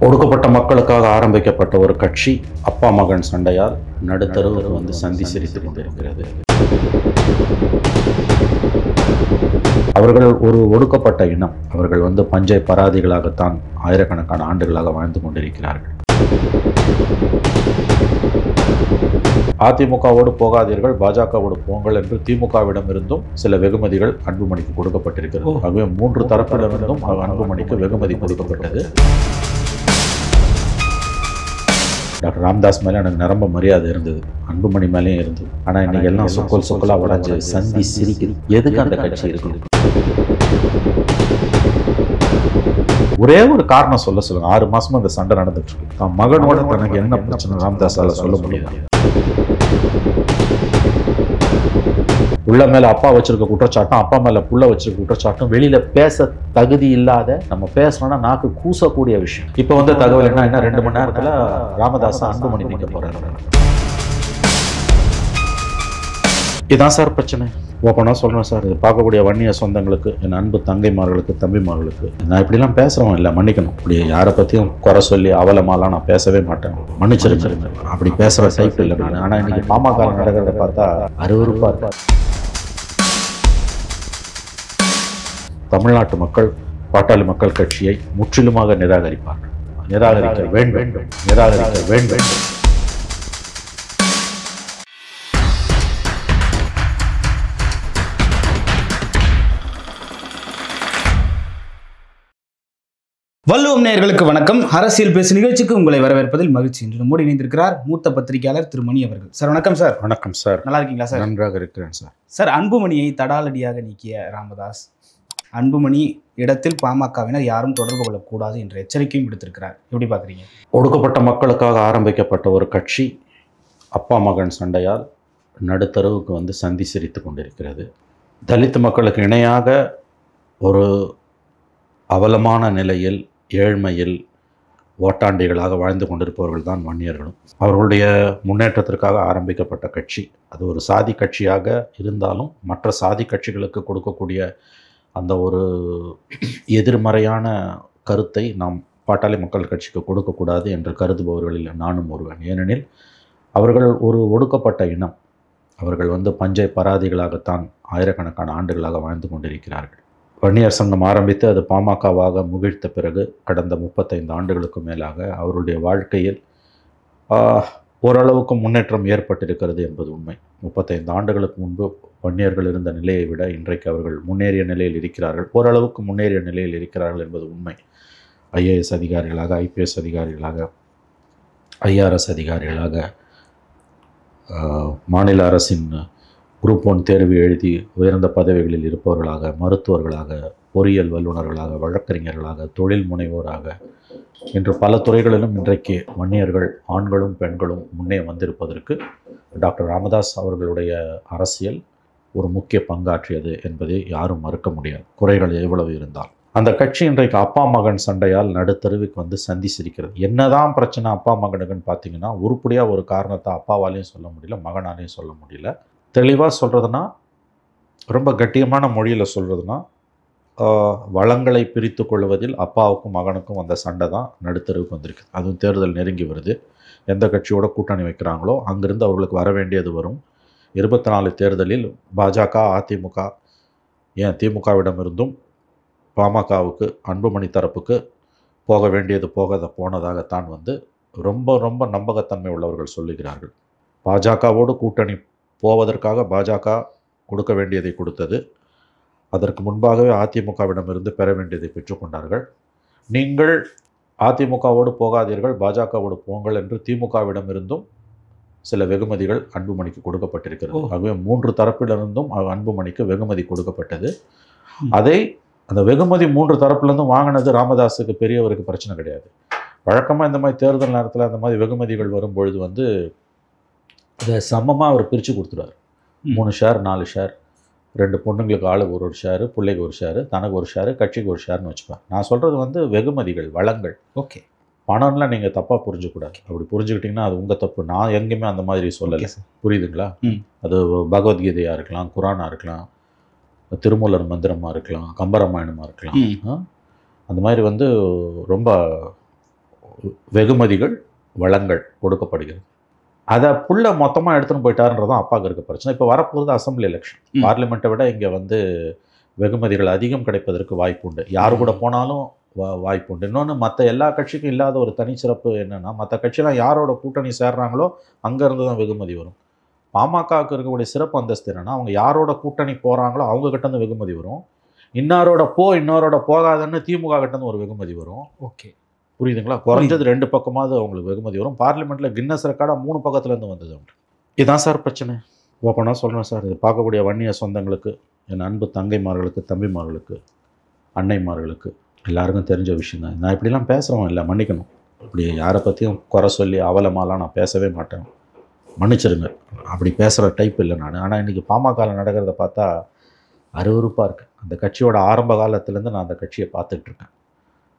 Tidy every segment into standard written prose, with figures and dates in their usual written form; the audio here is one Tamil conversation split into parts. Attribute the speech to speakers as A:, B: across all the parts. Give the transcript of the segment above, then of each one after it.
A: ஒடுக்கப்பட்ட மக்களுக்காக ஆரம்பிக்கப்பட்ட ஒரு கட்சி அப்பா மகன் சண்டையால் நடுத்தருவுக்கு வந்து சந்தி சிரித்துக் கொண்டிருக்கிறது. அவர்கள் ஒரு ஒடுக்கப்பட்ட இனம். அவர்கள் வந்து பஞ்சை பராதிகளாகத்தான் ஆயிரக்கணக்கான ஆண்டுகளாக வாழ்ந்து கொண்டிருக்கிறார்கள். அதிமுகவோடு போகாதீர்கள், பாஜகவோடு போங்கள் என்று திமுகவிடம் இருந்தும் சில வெகுமதிகள் அன்புமணிக்கு கொடுக்கப்பட்டிருக்கிறது. ஆகவே 3 தரப்பிலிருந்தும் அன்புமணிக்கு வெகுமதி கொடுக்கப்பட்டது. டாக்டர் ராமதாஸ் மேலே எனக்கு நிரம்ப மரியாதை இருந்தது, அன்புமணி மேலேயும் இருந்தது. ஆனால் இன்னைக்கு எல்லாம் சொக்கலாக உடஞ்சி சந்தி சிரிக்குது. எதுக்கு அந்த கட்சி இருக்கு? ஒரே ஒரு காரணம் சொல்லுங்க. 6 மாசமா அந்த சண்டை நடந்துட்டு இருக்கு. தான் மகனோட தனக்கு என்ன பிரச்சனை ராமதாஸால சொல்ல முடியாது. உள்ள மேல அப்பா வச்சிருக்க குற்றச்சாட்டும், அப்பா மேல புள்ள வச்சிருக்க குற்றச்சாட்டும் வெளியில பேச தகுதி இல்லாத, நம்ம பேசணும்னா நாக்கு கூசக்கூடிய விஷயம். இப்ப வந்து தகவல் என்ன 2 மணி நேரத்துல ராமதாஸ் அன்புமணி நீக்க போறாரு. இதான் சார் பிரச்சனை. ஓப்பனா சொல்றேன் சார், இது பார்க்கக்கூடிய வன்னிய சொந்தங்களுக்கு, என் அன்பு தங்கைமார்களுக்கு, தம்பிமார்களுக்கு, நான் இப்படிலாம் பேசுறவன் இல்லை, மன்னிக்கணும். இப்படி யாரை பத்தியும் குறை சொல்லி அவலமாலாம் நான் பேசவே மாட்டேன், மன்னிச்சிருங்க. அப்படி பேசுற டைப் இல்லை நான். ஆனா இன்னைக்கு பாமக நடக்கிறத பார்த்தா அருவருப்பா இருக்கு. தமிழ்நாட்டு மக்கள் பாட்டாளி மக்கள் கட்சியை முற்றிலுமாக நிராகரிப்பார்கள். நிராகரிக்க வேண்டும்.
B: வள்ளுவம் நேயர்களுக்கு வணக்கம். அரசியல் பேசு நிகழ்ச்சிக்கு உங்களை வரவேற்பதில் மகிழ்ச்சி. இன்று நம்மோடு இணைந்திருக்கிறார் மூத்த பத்திரிகையாளர் திரு மணி அவர்கள். சார் வணக்கம் சார்.
A: வணக்கம் சார்.
B: நல்லா இருக்கீங்களா சார்?
A: நன்றாக இருக்கிறேன் சார்.
B: சார், அன்புமணியை தடாலடியாக நீக்கிய ராமதாஸ், அன்புமணி இடத்தில் பாமகவினர் யாரும் தொடர்பு கொள்ளக்கூடாது என்ற எச்சரிக்கையும் விடுத்திருக்கிறார். எப்படி பார்க்குறீங்க?
A: ஒடுக்கப்பட்ட மக்களுக்காக ஆரம்பிக்கப்பட்ட ஒரு கட்சி அப்பா மகன் சண்டையால் நடுத்தருவுக்கு வந்து சந்தி சிரித்து கொண்டிருக்கிறது. தலித் மக்களுக்கு இணையாக ஒரு அவலமான நிலையில், ஏழ்மையில் ஓட்டாண்டிகளாக வாழ்ந்து கொண்டிருப்பவர்கள் தான் வன்னியர்களும். அவர்களுடைய முன்னேற்றத்திற்காக ஆரம்பிக்கப்பட்ட கட்சி. அது ஒரு சாதி கட்சியாக இருந்தாலும் மற்ற சாதி கட்சிகளுக்கு கொடுக்கக்கூடிய அந்த ஒரு எதிர்மறையான கருத்தை நாம் பாட்டாளி மக்கள் கட்சிக்கு கொடுக்கக்கூடாது என்று கருதுபவர்களில் நானும் ஒருவன். ஏனெனில் அவர்கள் ஒரு ஒடுக்கப்பட்ட இனம். அவர்கள் வந்து பஞ்சை பராதிகளாகத்தான் ஆயிரக்கணக்கான ஆண்டுகளாக வாழ்ந்து கொண்டிருக்கிறார்கள். வன்னியர் சங்கம் ஆரம்பித்து அது பாமகவாக முகிழ்த்த பிறகு கடந்த 35 ஆண்டுகளுக்கு மேலாக அவருடைய வாழ்க்கையில் ஓரளவுக்கு முன்னேற்றம் ஏற்பட்டிருக்கிறது என்பது உண்மை. 35 ஆண்டுகளுக்கு முன்பு வன்னியர்கள் இருந்த நிலையை விட இன்றைக்கு அவர்கள் முன்னேறிய நிலையில் இருக்கிறார்கள், ஓரளவுக்கு முன்னேறிய நிலையில் இருக்கிறார்கள் என்பது உண்மை. IAS அதிகாரிகளாக, IPS அதிகாரிகளாக, IRS அதிகாரிகளாக, மாநில அரசின் குரூப் 1 தேர்வு எழுதி உயர்ந்த பதவிகளில் இருப்பவர்களாக, மருத்துவர்களாக, பொறியியல் வல்லுநர்களாக, வழக்கறிஞர்களாக, தொழில் முனைவோராக, இன்று பல துறைகளிலும் இன்றைக்கு வன்னியர்கள் ஆண்களும் பெண்களும் முன்னே வந்திருப்பதற்கு டாக்டர் ராமதாஸ் அவர்களுடைய அரசியல் ஒரு முக்கிய பங்காற்றியது என்பதை யாரும் மறுக்க முடியாது, குறைகள் எவ்வளவு இருந்தால். அந்த கட்சி இன்றைக்கு அப்பா மகன் சண்டையால் நடுத்தருவுக்கு வந்து சந்தி சிரிக்கிறது. என்னதான் பிரச்சனை அப்பா மகனுக்குன்னு பார்த்தீங்கன்னா, உருப்படியாக ஒரு காரணத்தை அப்பாவாலையும் சொல்ல முடியல, மகனாலையும் சொல்ல முடியல. தெளிவாக சொல்கிறதுனா, ரொம்ப கட்டியமான மொழியில் சொல்கிறதுனா, வளங்களை பிரித்து கொள்வதில் அப்பாவுக்கும் மகனுக்கும் வந்த சண்டை தான் நடுத்தருவுக்கு வந்திருக்கு. அதுவும் தேர்தல் நெருங்கி வருது. எந்த கட்சியோட கூட்டணி வைக்கிறாங்களோ அங்கிருந்து அவர்களுக்கு வர வேண்டியது வரும். 24 தேர்தலில் பாஜக, அதிமுக, ஏன் திமுகவிடம் இருந்தும் பாமகவுக்கு, அன்புமணி தரப்புக்கு போக வேண்டியது போனதாகத்தான் வந்து ரொம்ப ரொம்ப நம்பகத்தன்மை உள்ளவர்கள் சொல்லுகிறார்கள். பாஜகவோடு கூட்டணி போவதற்காக பாஜக கொடுக்க வேண்டியதை கொடுத்தது. அதற்கு முன்பாகவே அதிமுகவிடமிருந்து பெற வேண்டியதை பெற்றுக்கொண்டார்கள். நீங்கள் அதிமுகவோடு போகாதீர்கள், பாஜகவோடு போங்கள் என்று திமுகவிடமிருந்தும் சில வெகுமதிகள் அன்புமணிக்கு கொடுக்கப்பட்டிருக்கிறது. ஆகவே 3 தரப்பிலிருந்தும் அன்புமணிக்கு வெகுமதி கொடுக்கப்பட்டது. அந்த வெகுமதி 3 தரப்பிலிருந்தும் வாங்கினது ராமதாஸுக்கு பெரியவருக்கு பிரச்சனை கிடையாது. வழக்கமாக இந்த மாதிரி தேர்தல் நேரத்தில் அந்த மாதிரி வெகுமதிகள் வரும்பொழுது வந்து அதை சமமாக அவர் பிரித்து கொடுத்துருவார். 3 ஷேர், 4 ஷேர், 2 பொண்ணுங்களுக்கு ஆளுக்கு ஒரு ஷேரு, பிள்ளைக்கு ஒரு ஷேரு, தனக்கு ஒரு ஷேரு, கட்சிக்கு ஒரு ஷேர்னு வச்சுப்பார். நான் சொல்கிறது வந்து வெகுமதிகள், வளங்கள்.
B: ஓகே,
A: பணம்லாம் நீங்கள் தப்பாக புரிஞ்சுக்கூடாது. அப்படி புரிஞ்சுக்கிட்டிங்கன்னா அது உங்கள் தப்பு. நான் எங்கேயுமே அந்த மாதிரி சொல்லலை, புரியுதுங்களா? அது பகவத்கீதையாக இருக்கலாம், குரானாக இருக்கலாம், திருமூலர் மந்திரமாக இருக்கலாம், கம்பராமாயணமாக இருக்கலாம். அந்த மாதிரி வந்து ரொம்ப வெகுமதிகள் வளங்கள் கொடுக்கப்படுகிறது. அதை புள்ள மொத்தமாக எடுத்துன்னு போயிட்டாருன்றதான் அப்பாவுக்கு இருக்க பிரச்சனை. இப்போ வரப்போகிறது அசம்பிளி எலெக்ஷன். பார்லிமெண்ட்டை விட இங்கே வந்து வெகுமதிகள் அதிகம் கிடைப்பதற்கு வாய்ப்பு உண்டு. யாரு கூட போனாலும் வாய்ப்பு உண்டு. இன்னொன்று, மற்ற எல்லா கட்சிக்கும் இல்லாத ஒரு தனிச்சிறப்பு என்னென்னா, மற்ற கட்சியெலாம் யாரோட கூட்டணி சேர்றாங்களோ அங்கேருந்து தான் வெகுமதி வரும். பாமகவுக்கு இருக்கக்கூடிய சிறப்பு அந்தஸ்து என்னென்னா, அவங்க யாரோட கூட்டணி போகிறாங்களோ அவங்ககிட்டருந்து வெகுமதி வரும். இன்னொரோட போகாதன்னு திமுக கிட்டேருந்து ஒரு வெகுமதி வரும்.
B: ஓகே,
A: புரியுதுங்களா? குறைஞ்சது 2 பக்கமாவது அவங்களுக்கு வெகுமதி வரும். பார்லிமெண்ட்டில் கின்னஸ் ரெக்கார்டாக 3 பக்கத்துலேருந்து வந்தது அவங்களுக்கு. இதுதான் சார் பிரச்சனை. ஓப்பனாக சொல்கிறேன் சார். இது பார்க்கக்கூடிய வன்னிய சொந்தங்களுக்கு, என் அன்பு தங்கைமார்களுக்கு, தம்பிமார்களுக்கு, அன்னைமார்களுக்கு எல்லாருக்கும் தெரிஞ்ச விஷயம் தான். நான் இப்படிலாம் பேசுகிறவன் இல்லை, மன்னிக்கணும். இப்படி யாரை பற்றியும் குறை சொல்லி அவலமாலாம் நான் பேசவே மாட்டேன், மன்னிச்சிருங்க. அப்படி பேசுகிற டைப் இல்லை நான். ஆனால் இன்றைக்கி பாமகவில் நடக்கிறத பார்த்தா அருவருப்பாக இருக்குது. அந்த கட்சியோட ஆரம்ப காலத்துலேருந்து நான் அந்த கட்சியை பார்த்துட்ருக்கேன்.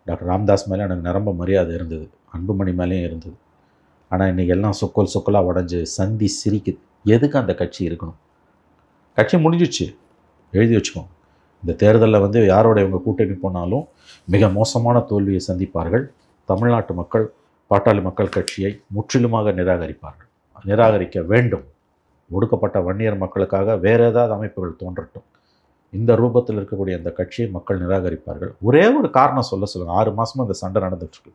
A: டாக்டர் ராமதாஸ் மேலே எனக்கு நிரம்ப மரியாதை இருந்தது, அன்புமணி மேலேயும் இருந்தது. ஆனால் இன்றைக்கி எல்லாம் சொக்கலாக உடஞ்சி சந்தி சிரிக்குது. எதுக்கு அந்த கட்சி இருக்கணும்? கட்சி முடிஞ்சிச்சு, எழுதி வச்சுக்கோங்க. இந்த தேர்தலில் வந்து யாரோட இவங்க கூட்டணி போனாலும் மிக மோசமான தோல்வியை சந்திப்பார்கள். தமிழ்நாட்டு மக்கள் பாட்டாளி மக்கள் கட்சியை முற்றிலுமாக நிராகரிக்க வேண்டும். ஒடுக்கப்பட்ட வன்னியர் மக்களுக்காக வேறு ஏதாவது அமைப்புகள் தோன்றட்டும். இந்த ரூபத்தில் இருக்கக்கூடிய அந்த கட்சியை மக்கள் நிராகரிப்பார்கள். ஒரே ஒரு காரணம் சொல்லுங்கள். 6 மாதமாக இந்த சண்டை நடந்துகிட்ருக்கு.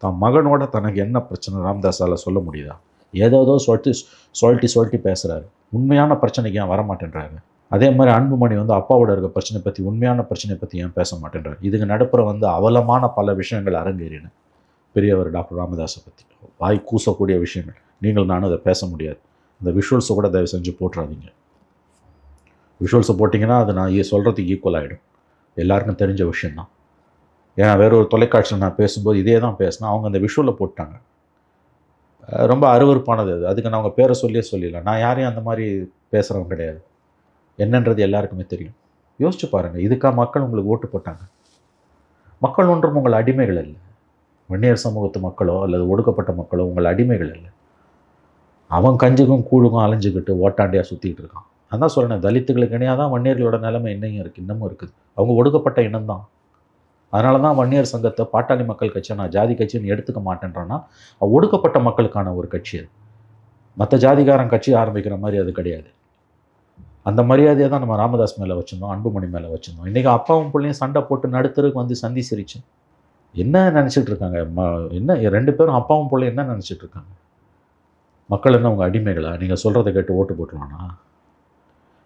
A: தான் மகனோட தனக்கு என்ன பிரச்சனை ராமதாஸால் சொல்ல முடியுதா? ஏதோ சொல்லிட்டு பேசுகிறாரு. உண்மையான பிரச்சனைக்கு ஏன் வரமாட்டேன்றாங்க? அதே மாதிரி அன்புமணி வந்து அப்பாவோட இருக்க பிரச்சனை பற்றி, உண்மையான பிரச்சனை பற்றி ஏன் பேச மாட்டேன்றாரு? இதுக்கு நடுப்புற வந்து அவலமான பல விஷயங்கள் அரங்கேறின. பெரியவர் டாக்டர் ராமதாஸை பற்றி வாய் கூசக்கூடிய விஷயங்கள். நீங்கள் நானும் அதை பேச முடியாது. இந்த விஷுவல்ஸை கூட தயவு செஞ்சு போட்டுறாதீங்க. விஷுவல்ஸை போட்டிங்கன்னா அது நான் சொல்கிறதுக்கு ஈக்குவல் ஆகிடும். எல்லாருக்கும் தெரிஞ்ச விஷயந்தான். ஏன்னா வேற ஒரு தொலைக்காட்சியில் நான் பேசும்போது இதே தான் பேசினேன். அவங்க அந்த விஷுவலில் போட்டாங்க. ரொம்ப அருவருப்பானது அது. அதுக்கு நான் அவங்க பேரை சொல்லிடலாம். நான் யாரையும் அந்த மாதிரி பேசுகிறவங்க கிடையாது. என்னன்றது எல்லாருக்குமே தெரியும். யோசிச்சு பாருங்கள். இதுக்காக மக்கள் உங்களுக்கு ஓட்டு போட்டாங்க. மக்கள் ஒன்றும் உங்கள் அடிமைகள் இல்லை. வன்னியர் சமூகத்து மக்களோ அல்லது ஒடுக்கப்பட்ட மக்களோ உங்கள் அடிமைகள் இல்லை. அவன் கஞ்சுக்கும் கூழுக்கும் அலைஞ்சிக்கிட்டு ஓட்டாண்டியாக சுற்றிக்கிட்டு இருக்கான். அதான் சொல்கிறேன், தலித்துகளுக்கு இணையாக தான் வன்னியர்களோட நிலைமை இன்னமும் இருக்குது. அவங்க ஒடுக்கப்பட்ட இனம்தான். அதனால தான் வன்னியர் சங்கத்தை பாட்டாளி மக்கள் கட்சியை நான் ஜாதி கட்சின்னு எடுத்துக்க மாட்டேன்றேன்னா, ஒடுக்கப்பட்ட மக்களுக்கான ஒரு கட்சி அது. மற்ற ஜாதிகாரன் கட்சி ஆரம்பிக்கிற மாதிரி அது கிடையாது. அந்த மரியாதையை தான் நம்ம ராமதாஸ் மேலே வச்சுருந்தோம், அன்புமணி மேலே வச்சுருந்தோம். இன்றைக்கி அப்பாவும் பிள்ளையும் சண்டை போட்டு நடுத்தருக்கு வந்து சந்தி சிரிச்சு என்ன நினச்சிட்டு இருக்காங்க? என்ன 2 பேரும் அப்பாவும் பிள்ளையும் என்ன நினச்சிட்டு இருக்காங்க? மக்கள் என்ன உங்கள் அடிமைகளா? நீங்கள் சொல்கிறத கேட்டு ஓட்டு போட்டுருவானா?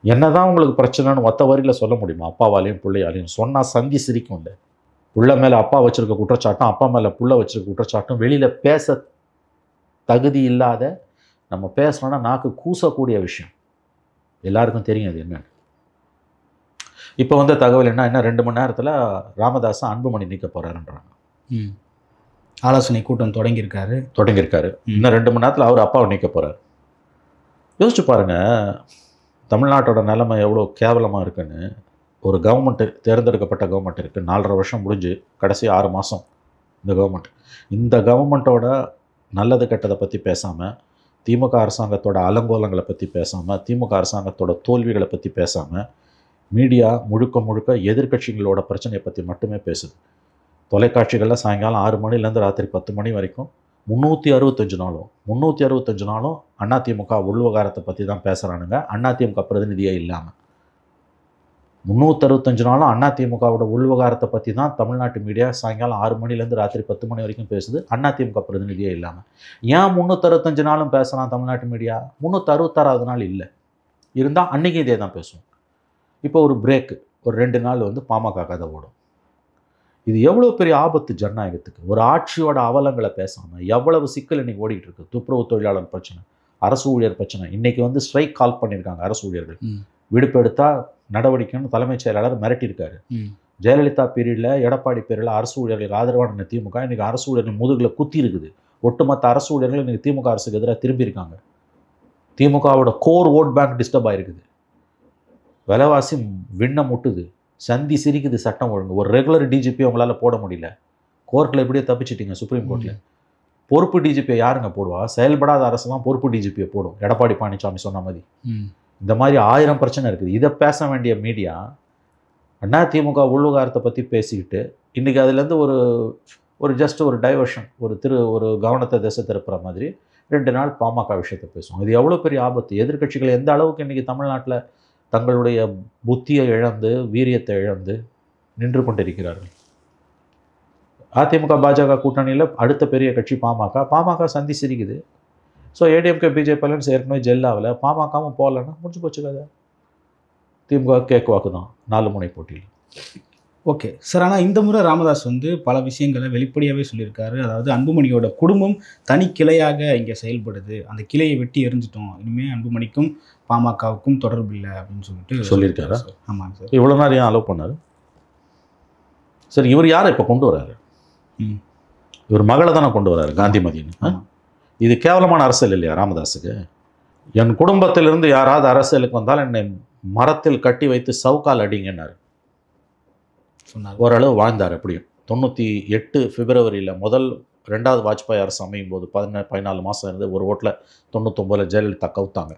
A: என்ன தான் உங்களுக்கு பிரச்சனைன்னு ஒத்த வரியில் சொல்ல முடியுமா? அப்பாவாலையும் பிள்ளையாலையும் சொன்னால் சந்தி சிரிக்கும். இல்லை, புள்ள மேலே அப்பா வச்சுருக்க குற்றச்சாட்டும், அப்பா மேலே புள்ள வச்சுருக்க குற்றச்சாட்டும் வெளியில் பேச தகுதி இல்லாத, நம்ம பேசணுன்னா நாக்கு கூசக்கூடிய விஷயம். எல்லாருக்கும் தெரியும் அது என்னன்னு. இப்போ வந்து தகவல் என்ன, 2 மணி நேரத்தில் ராமதாஸை அன்புமணி நீக்க போகிறாருன்றாங்க.
B: ஆலோசனை கூட்டம் தொடங்கியிருக்காரு.
A: இன்னும் 2 மணி நேரத்தில் அவர் அப்பாவை நீக்க போகிறார். யோசிச்சு பாருங்கள், தமிழ்நாட்டோட நிலைமை எவ்வளோ கேவலமாக இருக்குன்னு. ஒரு கவர்மெண்ட்டு, தேர்ந்தெடுக்கப்பட்ட கவர்மெண்ட் இருக்குது. 4.5 வருஷம் முடிஞ்சு கடைசி 6 மாதம் இந்த கவர்மெண்ட்டோட நல்லது கெட்டதை பற்றி பேசாமல், திமுக அரசாங்கத்தோட அலங்கோலங்களை பற்றி பேசாமல், திமுக அரசாங்கத்தோட தோல்விகளை பற்றி பேசாமல், மீடியா முழுக்க எதிர்க்கட்சிகளோட பிரச்சனையை பற்றி மட்டுமே பேசுது. தொலைக்காட்சிகளில் சாயங்காலம் 6 மணிலேருந்து ராத்திரி 10 மணி வரைக்கும் 365 நாளும் அதிமுக உள்விவகாரத்தை பற்றி தான் பேசுகிறானுங்க, அதிமுக பிரதிநிதியே இல்லாமல். 365 நாளும் அதிமுகவோட உள்விவகாரத்தை பற்றி தான் தமிழ்நாட்டு மீடியா சாயங்காலம் 6 மணிலேருந்து ராத்திரி 10 மணி வரைக்கும் பேசுது, அதிமுக பிரதிநிதியே இல்லாமல். ஏன் 365 நாளும் பேசலாம் தமிழ்நாட்டு மீடியா? 366வது நாள் இல்லை, இருந்தால் அன்றைக்கி இதே தான் பேசுவோம். இப்போ ஒரு பிரேக்கு, ஒரு 2 நாள் வந்து பாமக கதை ஓடும். இது எவ்வளோ பெரிய ஆபத்து ஜனநாயகத்துக்கு. ஒரு ஆட்சியோட அவலங்களை பேசாமல் எவ்வளவு சிக்கல் இன்றைக்கி ஓடிட்டு இருக்குது. துப்புரவு தொழிலாளர் பிரச்சனை, அரசு ஊழியர் பிரச்சனை. இன்றைக்கி வந்து ஸ்ட்ரைக் கால் பண்ணியிருக்காங்க அரசு ஊழியர்கள். விடுப்பு எடுத்தால் நடவடிக்கைன்னு தலைமைச் செயலாளர் மிரட்டியிருக்காரு. ஜெயலலிதா பீரியடில், எடப்பாடி பீரியடில் அரசு ஊழியர்களுக்கு ஆதரவான திமுக இன்றைக்கி அரசு ஊழியர்கள் முதுகில் குத்தி இருக்குது. ஒட்டுமொத்த அரசு ஊழியர்கள் இன்றைக்கி திமுக அரசுக்கு எதிராக திரும்பியிருக்காங்க. திமுகவோட கோர் ஓட் பேங்க் டிஸ்டர்ப் ஆகிருக்குது. விலைவாசி விண்ண முட்டுது, சந்தி சிரிக்குது சட்டம் ஒழுங்கு. ஒரு ரெகுலர் டிஜிபி உங்களால் போட முடியல. கோர்ட்டில் எப்படியே தப்பிச்சிட்டிங்க சுப்ரீம் கோர்ட்டில். பொறுப்பு டிஜிபியை யாருங்க போடுவா? செயல்படாத அரசு தான் பொறுப்பு டிஜிபியை போடும். எடப்பாடி பழனிசாமி சொன்ன மாதிரி இந்த மாதிரி 1000 பிரச்சனை இருக்குது. இதை பேச வேண்டிய மீடியா அதிமுக உள்விவகாரத்தை பற்றி பேசிக்கிட்டு இன்றைக்கி அதுலேருந்து ஒரு ஒரு டைவர்ஷன், ஒரு கவனத்தை திசை திருப்புற மாதிரி 2 நாள் பாமக விஷயத்தை பேசுவோம். இது எவ்வளோ பெரிய ஆபத்து. எதிர்க்கட்சிகள் எந்த அளவுக்கு இன்றைக்கி தமிழ்நாட்டில் தங்களுடைய புத்தியை இழந்து, வீரியத்தை இழந்து நின்று கொண்டிருக்கிறார்கள். அதிமுக பாஜக கூட்டணியில் அடுத்த பெரிய கட்சி பாமக சந்தி சிரிக்குது. ஸோ ஏடிஎம்கே பிஜேபி அலையன்ஸ் ஏற்கனவே ஜெல்லாவில் பாமகவும் போகலன்னா முடிஞ்சு போச்சு கதை. திமுக கேக் வாக்கு தான் 4 முனை போட்டியில்.
B: ஓகே சார், ஆனால் இந்த முறை ராமதாஸ் வந்து பல விஷயங்களை வெளிப்படையாகவே சொல்லியிருக்காரு. அதாவது அன்புமணியோட குடும்பம் தனி கிளையாக இங்கே செயல்படுது, அந்த கிளையை வெட்டி எரிஞ்சிட்டோம், இனிமேல் அன்புமணிக்கும் பாமகவுக்கும் தொடர்பு இல்லை அப்படின்னு
A: சொல்லியிருக்காரா?
B: ஆமாங்க சார்.
A: இவ்வளோ நேரம் ஏன் அலோவ் பண்ணார்? சரி, இவர் யாரை இப்போ கொண்டு வர்றாரு? இவர் மகளை தானே கொண்டு வர்றாரு, காந்திமதின்னு. இது கேவலமான அரசியல் இல்லையா ராமதாஸுக்கு? என் குடும்பத்திலிருந்து யாராவது அரசியலுக்கு வந்தால் என்னை மரத்தில் கட்டி வைத்து சவுக்கால் அடிங்கன்னாரு.
B: சொன்னார்.
A: ஓரளவு வாழ்ந்தார். எப்படியும் 98 பிப்ரவரியில் 2வது வாஜ்பாய் அரசு அமையும் போது 14 மாதம் இருந்து ஒரு ஓட்டில் 99 ஜெயலலிதா கவுத்தாங்க.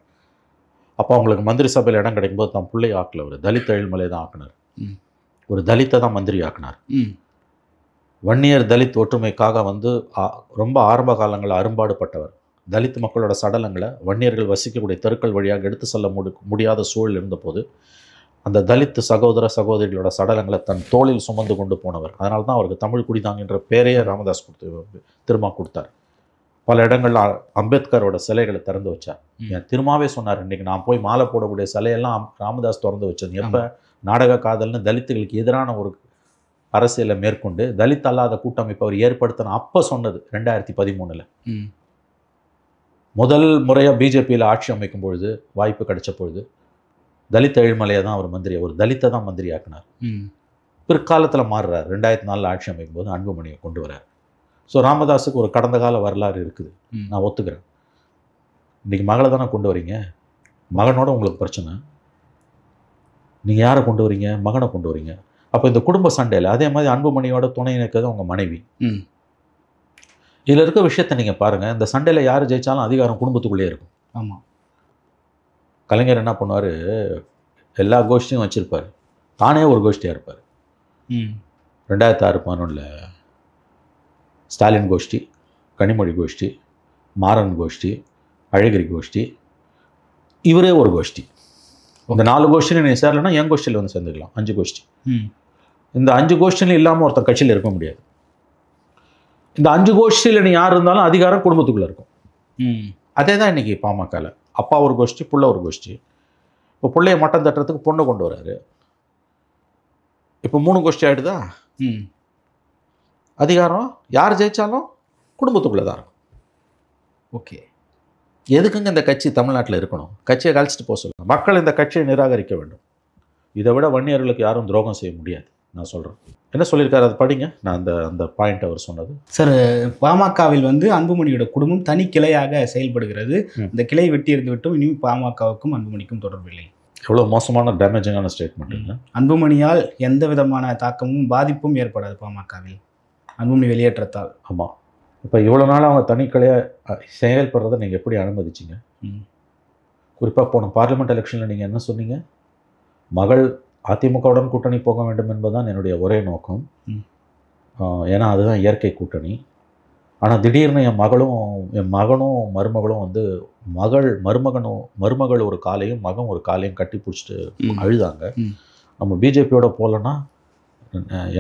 A: அப்போ அவங்களுக்கு மந்திரி சபையில் இடம் கிடைக்கும்போது தான் பிள்ளை ஆக்கல. ஒரு தலித் எழில்மலை தான் ஆக்கினார். ஒரு தலித்தை தான் மந்திரி ஆக்கினார். வன்னியர் தலித் ஒற்றுமைக்காக வந்து ரொம்ப ஆரம்ப காலங்களில் அரும்பாடுபட்டவர். தலித் மக்களோட சடலங்களை வன்னியர்கள் வசிக்கக்கூடிய தெருக்கள் வழியாக எடுத்து செல்ல முடியாத சூழல் இருந்தபோது அந்த தலித் சகோதர சகோதரிகளோட சடலங்களை தன் தோளில் சுமந்து கொண்டு போனவர். அதனால தான் அவருக்கு தமிழ் குடிதாங்கன்ற பேரையே ராமதாஸ் திரும்ப கொடுத்தார். பல இடங்களில் அம்பேத்கரோட சிலைகளை திறந்து வச்சார். என் திருமாவே சொன்னார், இன்றைக்கி நான் போய் மாலை போடக்கூடிய சிலையெல்லாம் ராமதாஸ் திறந்து வச்சது எப்போ? நாடக காதல்னு தலித்துகளுக்கு எதிரான ஒரு அரசியலை மேற்கொண்டு தலித் அல்லாத கூட்டமைப்பு அவர் ஏற்படுத்தின அப்போ சொன்னது 2013. முதல் முறையாக பிஜேபியில் ஆட்சி அமைக்கும் பொழுது, வாய்ப்பு கிடைச்ச பொழுது தலித் எழில்மலையை தான் அவர் மந்திரி, ஒரு தலித்தை தான் மந்திரி ஆக்கினார். பிற்காலத்தில் மாறுறார். 2004 ஆட்சி அமைக்கும் போது அன்புமணியை கொண்டு வரார். ஸோ ராமதாஸுக்கு ஒரு கடந்த கால வரலாறு இருக்குது, நான் ஒத்துக்கிறேன். இன்றைக்கி மகளை தானே கொண்டு வரீங்க, மகனோட உங்களுக்கு பிரச்சனை. நீங்கள் யாரை கொண்டு வரீங்க? மகனை கொண்டு வரீங்க. அப்போ இந்த குடும்ப சண்டையில் அதே மாதிரி அன்புமணியோட துணை இருக்கிறது உங்கள் மனைவி. இதில் இருக்க விஷயத்தை நீங்கள் பாருங்கள். இந்த சண்டையில் யார் ஜெயித்தாலும் அதிகாரம் குடும்பத்துக்குள்ளே இருக்கும்.
B: ஆமாம்.
A: கலைஞர் என்ன பண்ணுவார், எல்லா கோஷ்டியும் வச்சுருப்பார், தானே ஒரு கோஷ்டியாக இருப்பார். 2006-11 ஸ்டாலின் கோஷ்டி, கனிமொழி கோஷ்டி, மாறன் கோஷ்டி, அழகிரி கோஷ்டி, இவரே ஒரு கோஷ்டி. இந்த 4 கோஷ்டியில் நீ சேரலைன்னா என் கோஷ்டியில் வந்து சேர்ந்துக்கலாம். 5 கோஷ்டி. இந்த 5 கோஷ்டியில் இல்லாமல் ஒருத்தர் கட்சியில் இருக்க முடியாது. இந்த 5 கோஷ்டியில் நீ யார் இருந்தாலும் அதிகாரம் குடும்பத்துக்குள்ளே இருக்கும். அதே தான் இன்றைக்கி பாமகவில் அப்பா ஒரு கோஷ்டி, புள்ள ஒரு கோஷ்டி. இப்போ பிள்ளைய மட்டம் தட்டுறதுக்கு பொண்ணை கொண்டு வராரு. இப்போ 3 கோஷ்டி ஆகிடுதா? அதிகாரம் யார் ஜெயித்தாலும் குடும்பத்துக்குள்ளே தான் இருக்கும்.
B: ஓகே,
A: எதுக்குங்க இந்த கட்சி தமிழ்நாட்டில் இருக்கணும்? கட்சியை கழிச்சிட்டு போக சொல்லுங்கள். மக்கள் இந்த கட்சியை நிராகரிக்க வேண்டும். இதை விட வன்னியர்களுக்கு யாரும் துரோகம் செய்ய முடியாது. நான் சொல்கிறேன். என்ன சொல்லியிருக்காரு அதை படிங்க. நான் அந்த பாயிண்ட் அவர் சொன்னது.
B: சார், பாமகவில் வந்து அன்புமணியோட குடும்பம் தனி கிளையாக செயல்படுகிறது. இந்த கிளை வெட்டி இருந்து விட்டும் இனிமேல் பாமகவுக்கும் அன்புமணிக்கும் தொடர்பில்லை.
A: எவ்வளோ மோசமான டேமேஜிங்கான ஸ்டேட்மெண்ட்.
B: அன்புமணியால் எந்த விதமான தாக்கமும் பாதிப்பும் ஏற்படாது பாமகவில், அன்புமணி வெளியேற்றத்தால்.
A: ஆமாம். இப்போ இவ்வளோ நாள் அவங்க தனிக்கலையாக செயல்படுறதை நீங்கள் எப்படி அனுமதிச்சிங்க? குறிப்பாக போன பார்லிமெண்ட் எலெக்ஷனில் நீங்கள் என்ன சொன்னீங்க? மகள் அதிமுகவுடன் கூட்டணி போக வேண்டும் என்பதுதான் என்னுடைய ஒரே நோக்கம். ஏன்னா அதுதான் இயற்கை கூட்டணி. ஆனால் திடீர்னு என் மகனும் மருமகளும் வந்து மருமகள் ஒரு காலையும் மகன் ஒரு காலையும் கட்டி பிடிச்சிட்டு அழுதாங்க. நம்ம பிஜேபியோட போகலன்னா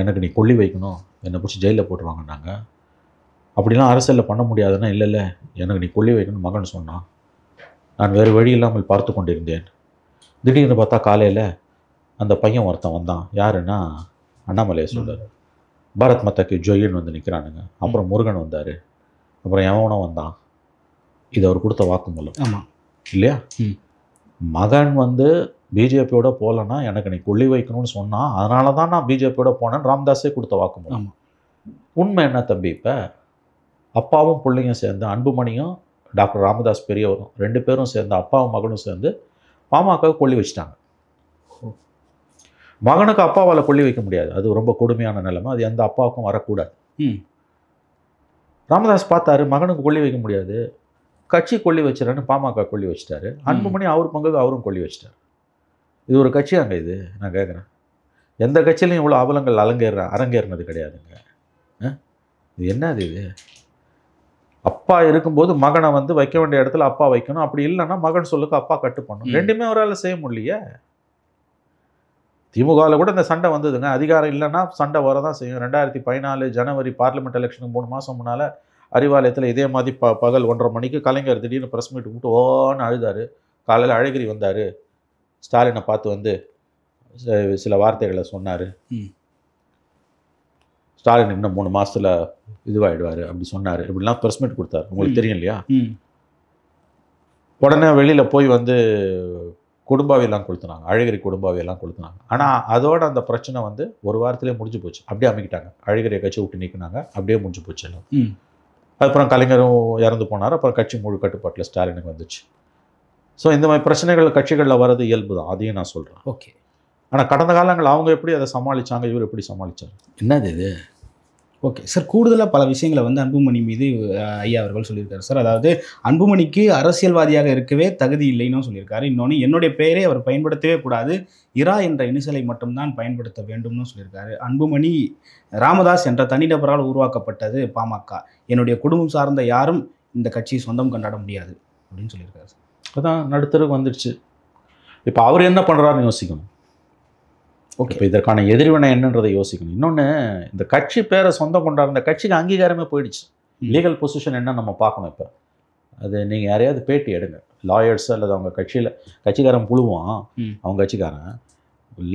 A: எனக்கு நீ கொல்லி வைக்கணும், என்னை பிடிச்சி ஜெயிலில் போட்டுருவாங்கன்னாங்க. அப்படிலாம் அரசியலில் பண்ண முடியாதுன்னா, இல்லை எனக்கு நீ கொல்லி வைக்கணும் மகன் சொன்னான். நான் வேறு வழி இல்லாமல் பார்த்து கொண்டிருந்தேன். திடீர்னு பார்த்தா காலையில் அந்த பையன் ஒருத்தன் வந்தான். யாருன்னா அண்ணாமலையை சொல்கிறார். பாரத் மாதாக்கு ஜொயின்னு வந்து நிற்கிறானுங்க. அப்புறம் முருகன் வந்தார். அப்புறம் எவனும் வந்தான். இது அவர் கொடுத்த வாக்குமூலம்.
B: ஆமாம்
A: இல்லையா? மகன் வந்து பிஜேபியோட போகலன்னா எனக்கு நீ கொல்லி வைக்கணும்னு சொன்னான், அதனால தான் நான் பிஜேபியோட போனேன்னு ராமதாஸே கொடுத்த வாக்குமூலம். உண்மை என்ன தம்பி? இப்போ அப்பாவும் பிள்ளையும் சேர்ந்து, அன்புமணியும் டாக்டர் ராமதாஸ் பெரியவரும் 2 பேரும் சேர்ந்து, அப்பாவும் மகனும் சேர்ந்து பாமக கொல்லி வச்சுட்டாங்க. மகனுக்கு அப்பாவால் கொல்லி வைக்க முடியாது, அது ரொம்ப கொடுமையான நிலைமை. அது எந்த அப்பாவுக்கும் வரக்கூடாது. ராமதாஸ் பார்த்தாரு, மகனுக்கு கொல்லி வைக்க முடியாது, கட்சி கொல்லி வச்சுறான்னு பாமக கொல்லி வச்சுட்டாரு. அன்புமணி அவர் பங்குக்கு அவரும் கொல்லி வச்சுட்டார். இது ஒரு கட்சியாங்க இது? நான் கேட்குறேன். எந்த கட்சியிலையும் இவ்வளோ அவலங்கள் அரங்கேறினது கிடையாதுங்க. இது என்னது இது? அப்பா இருக்கும்போது மகனை வந்து வைக்க வேண்டிய இடத்துல அப்பா வைக்கணும், அப்படி இல்லைன்னா மகன் சொல்லுக்கு அப்பா கட்டுப்படணும். ரெண்டுமே அவரால் செய்ய முடியலையே. திமுகவில் கூட இந்த சண்டை வந்ததுங்க. அதிகாரம் இல்லைன்னா சண்டை வரதான் செய்யும். 2014 ஜனவரி பார்லிமெண்ட் எலெக்ஷனுக்கு 3 மாதம் முன்னால் அறிவாலயத்தில் இதே மாதிரி பகல் 1:30 மணிக்கு கலைஞர் திடீர்னு ப்ரெஸ் மீட் கூப்பிட்டு ஓன்னு அழுதாரு. காலையில் அழகிரி வந்தார், ஸ்டாலினை பார்த்து வந்து சில வார்த்தைகளை சொன்னார். ஸ்டாலின் இன்னும் 3 மாதத்தில் இதுவாகிடுவார் அப்படி சொன்னார். இப்படிலாம் ப்ரெஸ் மீட் கொடுத்தாரு. உங்களுக்கு தெரியும் இல்லையா? உடனே வெளியில் போய் வந்து குடும்பாவையெல்லாம் கொளுத்துனாங்க, அழகிரி குடும்பாவையெல்லாம் கொளுத்துனாங்க. ஆனால் அதோட அந்த பிரச்சனை வந்து ஒரு வாரத்திலே முடிஞ்சு போச்சு. அப்படியே அமைக்கிட்டாங்க, அழகிரியை கட்சி விட்டு நீக்கினாங்க, அப்படியே முடிஞ்சு போச்சு எல்லாம். அதுக்கப்புறம் கலைஞரும் இறந்து போனார். அப்புறம் கட்சி முழு கட்டுப்பாட்டில் ஸ்டாலினுக்கு வந்துச்சு. ஸோ இந்த மாதிரி பிரச்சனைகள் கட்சிகளில் வர்றது இயல்பு தான், அதையும் நான் சொல்கிறேன்.
B: ஓகே.
A: ஆனால் கடந்த காலங்கள் அவங்க எப்படி அதை சமாளித்தாங்க, இவர் எப்படி சமாளித்தார், என்னது இது?
B: ஓகே சார், கூடுதலாக பல விஷயங்களை வந்து அன்புமணி மீது ஐயா அவர்கள் சொல்லியிருக்காரு சார். அதாவது அன்புமணிக்கு அரசியல்வாதியாக இருக்கவே தகுதி இல்லைன்னு சொல்லியிருக்காரு. இன்னொன்று, என்னுடைய பெயரை அவர் பயன்படுத்தவே கூடாது, இரா என்ற இனிஷலை மட்டும்தான் பயன்படுத்த வேண்டும்னு சொல்லியிருக்காரு. அன்புமணி ராமதாஸ் என்ற தனிநபரால் உருவாக்கப்பட்டது பாமக, என்னுடைய குடும்பம் சார்ந்த யாரும் இந்த கட்சியை சொந்தம் கொண்டாட முடியாது அப்படின்னு சொல்லியிருக்காரு சார்.
A: அதான் நடுத்தருக்கு வந்துடுச்சு. இப்போ அவர் என்ன பண்ணுறாருன்னு யோசிக்கணும். ஓகே, இப்போ இதற்கான எதிர்வினை என்னன்றதை யோசிக்கணும். இன்னொன்று, இந்த கட்சி பேரை சொந்தம் கொண்டாடுற இந்த கட்சிக்கு அங்கீகாரமே போயிடுச்சு. லீகல் பொசிஷன் என்ன நம்ம பார்க்கணும். இப்போ அது நீங்கள் யாரையாவது பேட்டி எடுங்க, லாயர்ஸ் அல்லது அவங்க கட்சிக்காரன் புழுவான், அவங்க கட்சிக்காரன்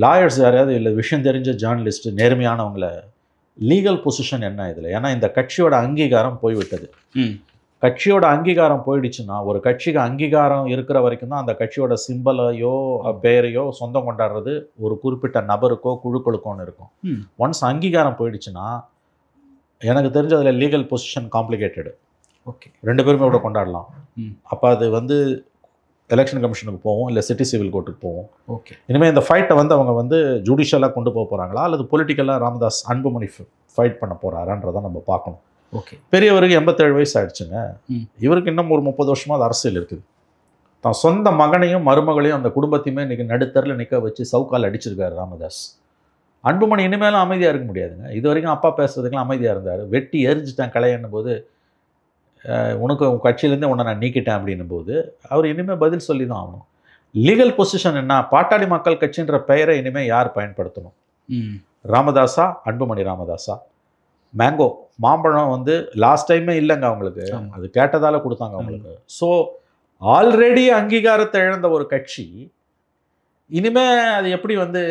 A: லாயர்ஸ் யாரையாவது இல்லை விஷயம் தெரிஞ்ச ஜேர்னலிஸ்ட்டு நேர்மையானவங்கள லீகல் பொசிஷன் என்ன இதில். ஏன்னா இந்த கட்சியோட அங்கீகாரம் போய்விட்டது. கட்சியோட அங்கீகாரம் போயிடுச்சுன்னா, ஒரு கட்சிக்கு அங்கீகாரம் இருக்கிற வரைக்கும் தான் அந்த கட்சியோட சிம்பலையோ பெயரையோ சொந்தம் கொண்டாடுறது ஒரு குறிப்பிட்ட நபருக்கோ குழுக்களுக்கோன்னு இருக்கும். ஒன்ஸ் அங்கீகாரம் போயிடுச்சுன்னா, எனக்கு தெரிஞ்ச அதில் லீகல் பொசிஷன் காம்ப்ளிகேட்டடு.
B: ஓகே,
A: 2 பேருமே கூட கொண்டாடலாம். அப்போ அது வந்து எலெக்ஷன் கமிஷனுக்கு போவோம், இல்லை சிட்டி சிவில் கோர்ட்டுக்கு போவோம்.
B: ஓகே,
A: இனிமேல் இந்த ஃபைட்டை வந்து அவங்க வந்து ஜுடிஷியலாக கொண்டு போக போகிறாங்களா அல்லது பொலிட்டிக்கலாக ராமதாஸ் அன்புமணி ஃபைட் பண்ண போகிறாரான்றதை நம்ம பார்க்கணும்.
B: ஓகே,
A: பெரியவருக்கு 87 வயசு ஆயிடுச்சுங்க. இவருக்கு இன்னும் ஒரு 30 வருஷமாக அது அரசியல் இருக்குது. தான் சொந்த மகனையும் மருமகளையும் அந்த குடும்பத்தையுமே இன்றைக்கி நடுத்தரில் நிற்க வச்சு சவுக்கால் அடிச்சிருக்காரு ராமதாஸ். அன்புமணி இனிமேலும் அமைதியாக இருக்க முடியாதுங்க. இது வரைக்கும் அப்பா பேசுறதுக்கெல்லாம் அமைதியாக இருந்தார். வெட்டி எரிஞ்சிட்டேன் கலையன்னும் போது, உனக்கு உன் கட்சியிலேருந்தே உன்னை நான் நீக்கிட்டேன் அப்படின்னும் போது அவர் இனிமேல் பதில் சொல்லி தான் ஆகணும். லீகல் பொசிஷன் என்ன, பாட்டாளி மக்கள் கட்சின்ற பெயரை இனிமேல் யார் பயன்படுத்தணும்? ராமதாஸா, அன்புமணி ராமதாஸா? மேங்கோ மாம்பழம் வந்து லாஸ்ட் டைமே இல்லைங்க அவங்களுக்கு, அது கேட்டதால் கொடுத்தாங்க அவங்களுக்கு. ஸோ ஆல்ரெடி அங்கீகாரத்தை இழந்த ஒரு கட்சி இனிமேல் அது எப்படி வந்து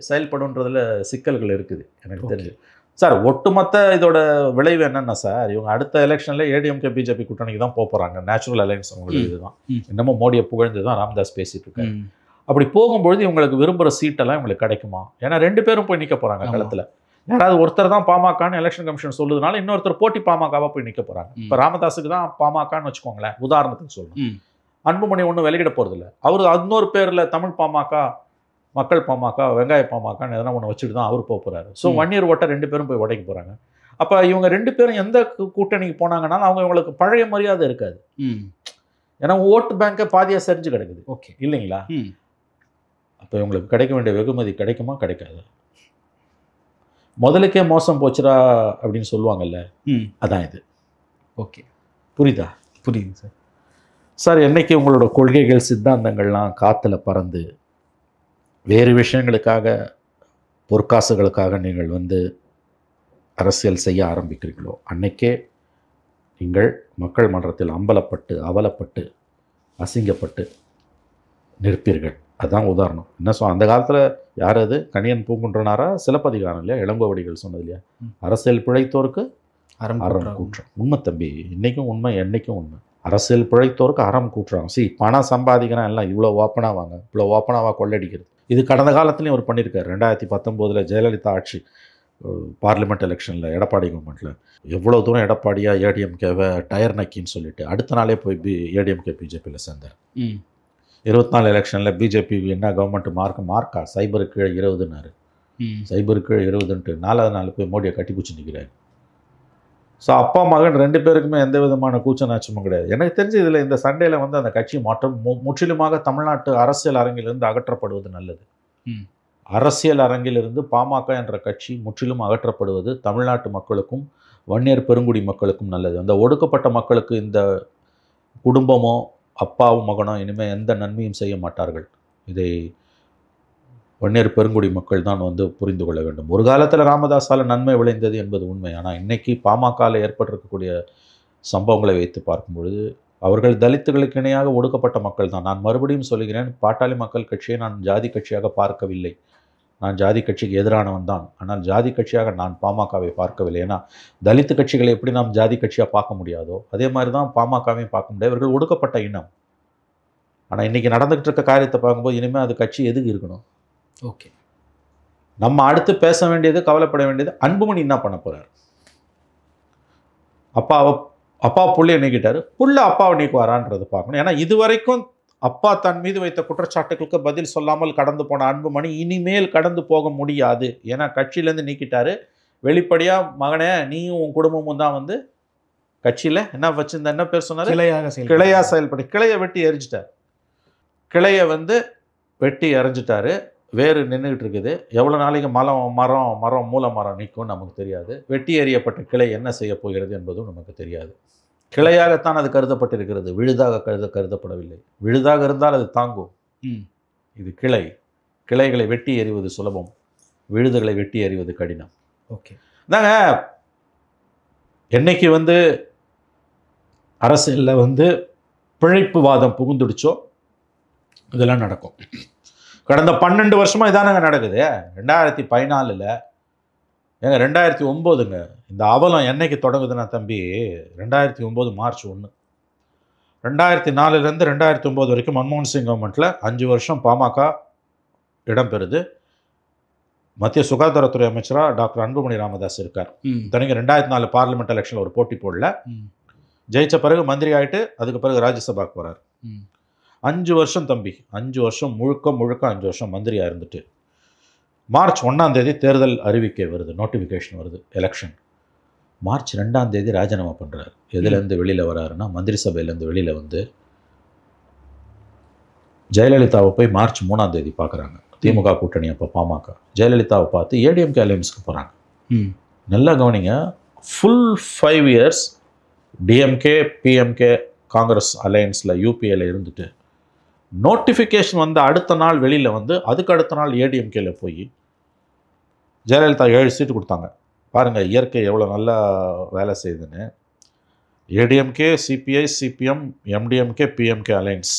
A: செயல்படுன்றதுல சிக்கல்கள் இருக்குது எனக்கு தெரிஞ்சு. சார், ஒட்டுமொத்த இதோட விளைவு என்னென்னா சார், இவங்க அடுத்த எலெக்ஷனில் ஏடிஎம்கே பிஜேபி கூட்டணிக்கு தான் போகிறாங்க. நேச்சுரல் அலையன்ஸ் அவங்களுக்கு இதுதான். இன்னமும் மோடியை புகழ்ந்து தான் ராமதாஸ் பேசிகிட்டு இருக்காரு. அப்படி போகும்பொழுது இவங்களுக்கு விரும்புகிற சீட்டெல்லாம் இவங்களுக்கு கிடைக்குமா? ஏன்னா 2 பேரும் போய் நிற்க போகிறாங்க களத்தில். யாராவது ஒருத்தர் தான் பாமகன்னு எலெக்ஷன் கமிஷன் சொல்லுறதுனால இன்னொருத்தர் போட்டி பாமகவாக போய் நிற்க போகிறாங்க. இப்போ ராமதாஸுக்கு தான் பாமகன்னு வச்சுக்கோங்களேன், உதாரணத்துக்கு சொல்லணும். அன்புமணி ஒன்றும் வெளியிட போகிறதில்ல. அவர் இன்னொரு பேரில் தமிழ் பாமக, மக்கள் பாமக, வெங்காய பாமகன்னு எதனா ஒன்று வச்சுட்டு தான் அவர் போக போகிறாரு. ஸோ 1 இயர் ஓட்ட 2 பேரும் போய் உடைக்க போகிறாங்க. அப்போ இவங்க 2 பேரும் எந்த கூட்டணிக்கு போனாங்கன்னா அவங்க இவங்களுக்கு பழைய மரியாதை இருக்காது. ஏன்னா ஓட்டு பேங்கை பாதியாக சரிஞ்சு கிடக்குது. ஓகே இல்லைங்களா? அப்போ இவங்களுக்கு கிடைக்க வேண்டிய வெகுமதி கிடைக்குமா, கிடைக்காது? முதலுக்கே மோசம் போச்சுரா அப்படின்னு சொல்லுவாங்கல்ல, அதான் இது. ஓகே, புரியுதா?
B: புரியுது சார்.
A: சார், என்னைக்கு உங்களோட கொள்கைகள் சித்தாந்தங்கள்லாம் காற்றுல பறந்து வேறு விஷயங்களுக்காக பொற்காசுகளுக்காக நீங்கள் வந்து அரசியல் செய்ய ஆரம்பிக்கிறீங்களோ அன்னைக்கே நீங்கள் மக்கள் மன்றத்தில் அம்பலப்பட்டு அவலப்பட்டு அசிங்கப்பட்டு நிற்பீர்கள். அதுதான் உதாரணம். என்ன அந்த காலத்தில் யார் அது, கணியன் பூங்குன்றனாரா சிலப்பதிகாரம் இல்லையா, இளங்கோவடிகள் சொன்னது இல்லையா, அரசியல் பிழைத்தோருக்கு அறம் கூற்றம். உண்மை தம்பி, இன்றைக்கும் உண்மை, என்றைக்கும் உண்மை. அரசியல் பிழைத்தோருக்கு அறம் கூட்டுறாங்க. பணம் சம்பாதிக்கிறான் எல்லாம் இவ்வளோ ஓப்பனாக வாங்க, இவ்வளோ ஓப்பனாக கொள்ளடிக்கிறது. இது கடந்த காலத்துலேயும் அவர் பண்ணியிருக்காரு. 2019 ஜெயலலிதா ஆட்சி பார்லிமெண்ட் எலெக்ஷனில் எடப்பாடி கவர்மெண்ட்டில் எவ்வளோ தூரம் எடப்பாடியாக ஏடிஎம்கேவை டயர் நக்கின்னு சொல்லிட்டு அடுத்த நாளே போய் ஏடிஎம்கே பிஜேபியில் சேர்ந்தார். 24 எலெக்ஷனில் பிஜேபி என்ன கவர்மெண்ட் மார்க்கா சைபருக்கு கீழே 20ன்னாரு. சைபருக்கு கீழே 20ன்ட்டு 4வது நாள் போய் மோடியை கட்டி பிடிச்சி நிற்கிறாரு. ஸோ அப்பா மகன் 2 பேருக்குமே எந்த விதமான கூச்ச நாச்சமும் கிடையாது. எனக்கு தெரிஞ்சு இதில் இந்த சண்டையில் வந்து அந்த கட்சி மாற்றம் முற்றிலுமாக தமிழ்நாட்டு அரசியல் அரங்கிலிருந்து அகற்றப்படுவது நல்லது. அரசியல் அரங்கிலிருந்து பாமக என்ற கட்சி முற்றிலும் அகற்றப்படுவது தமிழ்நாட்டு மக்களுக்கும் வன்னியர் பெருங்குடி மக்களுக்கும் நல்லது. அந்த ஒடுக்கப்பட்ட மக்களுக்கு இந்த குடும்பமோ அப்பாவும் மகனோ இனிமேல் எந்த நன்மையும் செய்ய மாட்டார்கள். இதை வன்னியர் பெருங்குடி மக்கள் தான் வந்து புரிந்து கொள்ள வேண்டும். ஒரு காலத்தில் ராமதாஸால் நன்மை விளைந்தது என்பது உண்மை. ஆனால் இன்னைக்கு பாமகவில் ஏற்பட்டிருக்கக்கூடிய சம்பவங்களை வைத்து பார்க்கும்பொழுது அவர்கள் தலித்துகளுக்கு இணையாக ஒடுக்கப்பட்ட மக்கள் தான். நான் மறுபடியும் சொல்கிறேன், பாட்டாளி மக்கள் கட்சியை நான் ஜாதி கட்சியாக பார்க்கவில்லை. நான் ஜாதி கட்சிக்கு எதிரானவன் தான். ஆனால் ஜாதி கட்சியாக நான் பாமகவை பார்க்கவில்லை. ஏன்னா தலித்து கட்சிகளை எப்படி நாம் ஜாதி கட்சியாக பார்க்க முடியாதோ அதே மாதிரி தான் பாமகவையும் பார்க்க முடியாது. இவர்கள் ஒடுக்கப்பட்ட இனம். ஆனால் இன்றைக்கி நடந்துகிட்டு இருக்க காரியத்தை பார்க்கும்போது இனிமேல் அது கட்சி எதுக்கு இருக்கணும்?
B: ஓகே,
A: நம்ம அடுத்து பேச வேண்டியது, கவலைப்பட வேண்டியது, அன்புமணி என்ன பண்ண போகிறார்? அப்பா புள்ளையை நீக்கிட்டாரு, புள்ள அப்பாவை நீக்குவாரான்றது பார்க்கணும். ஏன்னா இதுவரைக்கும் அப்பா தன் மீது வைத்த குற்றச்சாட்டுகளுக்கு பதில் சொல்லாமல் கடந்து போன அன்புமணி இனிமேல் கடந்து போக முடியாது. ஏன்னா கட்சியிலேருந்து நீக்கிட்டாரு. வெளிப்படையாக மகனே நீயும் உன் குடும்பமும் தான் வந்து கட்சியில் என்ன வச்சிருந்த என்ன பேர் சொன்னார்? கிளையாக செயல்பட்டு கிளையை வெட்டி எரிஞ்சிட்டார். கிளையை வந்து வெட்டி எறிஞ்சிட்டாரு. வேறு நின்றுக்கிட்டு இருக்குது. எவ்வளோ நாளைக்கு மரம் மூல மரம் நிற்கும் நமக்கு தெரியாது. வெட்டி எறியப்பட்ட கிளை என்ன செய்ய போகிறது என்பதும் நமக்கு தெரியாது. கிளையாகத்தான் அது கருதப்பட்டிருக்கிறது, விழுதாக கருதப்படவில்லை. விழுதாக இருந்தால் அது தாங்கும். இது கிளைகளை வெட்டி எறிவது சுலபம், விழுதுகளை வெட்டி எறிவது கடினம்.
B: ஓகே,
A: தாங்க என்னைக்கு வந்து அரசியலில் வந்து பிழைப்பு வாதம் புகுந்துடுச்சோ இதெல்லாம் நடக்கும். கடந்த 12 வருஷமாக இதானங்க நடக்குது. 2014 ஏங்க 2009ங்க இந்த அவலம் என்னைக்கு தொடங்குதுன்னா தம்பி, 2009 மார்ச் 1. 2004 2009 வரைக்கும் மன்மோகன் சிங் கவர்மெண்ட்டில் 5 வருஷம் பாமக இடம்பெறுது. மத்திய சுகாதாரத்துறை அமைச்சராக டாக்டர் அன்புமணி ராமதாஸ் இருக்கார். தனிங்க 2004 பார்லிமெண்ட் எலெக்ஷனில் ஒரு போட்டி போடல, ஜெயிச்ச பிறகு மந்திரி ஆகிட்டு அதுக்கு பிறகு ராஜ்யசபாக்கு போகிறார். 5 வருஷம் தம்பி, 5 வருஷம் முழுக்க 5 வருஷம் மந்திரியாக இருந்துட்டு மார்ச் 1ஆம் தேதி தேர்தல் அறிவிக்கை வருது, நோட்டிஃபிகேஷன் வருது, எலெக்ஷன். மார்ச் 2ஆம் தேதி ராஜினாமா பண்ணுறாரு. எதுலேருந்து வெளியில் வராருன்னா மந்திரி சபையிலேருந்து வெளியில் வந்து ஜெயலலிதாவை போய் மார்ச் 3ஆம் தேதி பார்க்குறாங்க. திமுக கூட்டணி அப்போ பாமக. ஜெயலலிதாவை பார்த்து ஏடிஎம்கே அலையன்ஸ்க்கு போகிறாங்க. நல்லா கவனிங்க, full 5 years DMK PMK Congress அலையன்ஸில் யூபிஏல இருந்துட்டு நோட்டிஃபிகேஷன் வந்து அடுத்த நாள் வெளியில் வந்து அதுக்கு அடுத்த நாள் ஏடிஎம்கேல போய் ஜெயலலிதா 7 சீட்டு கொடுத்தாங்க. பாருங்கள் இயற்கை எவ்வளோ நல்லா வேலை செய்யுதுன்னு. ADMK CPI CPM MDMK PMK alliance,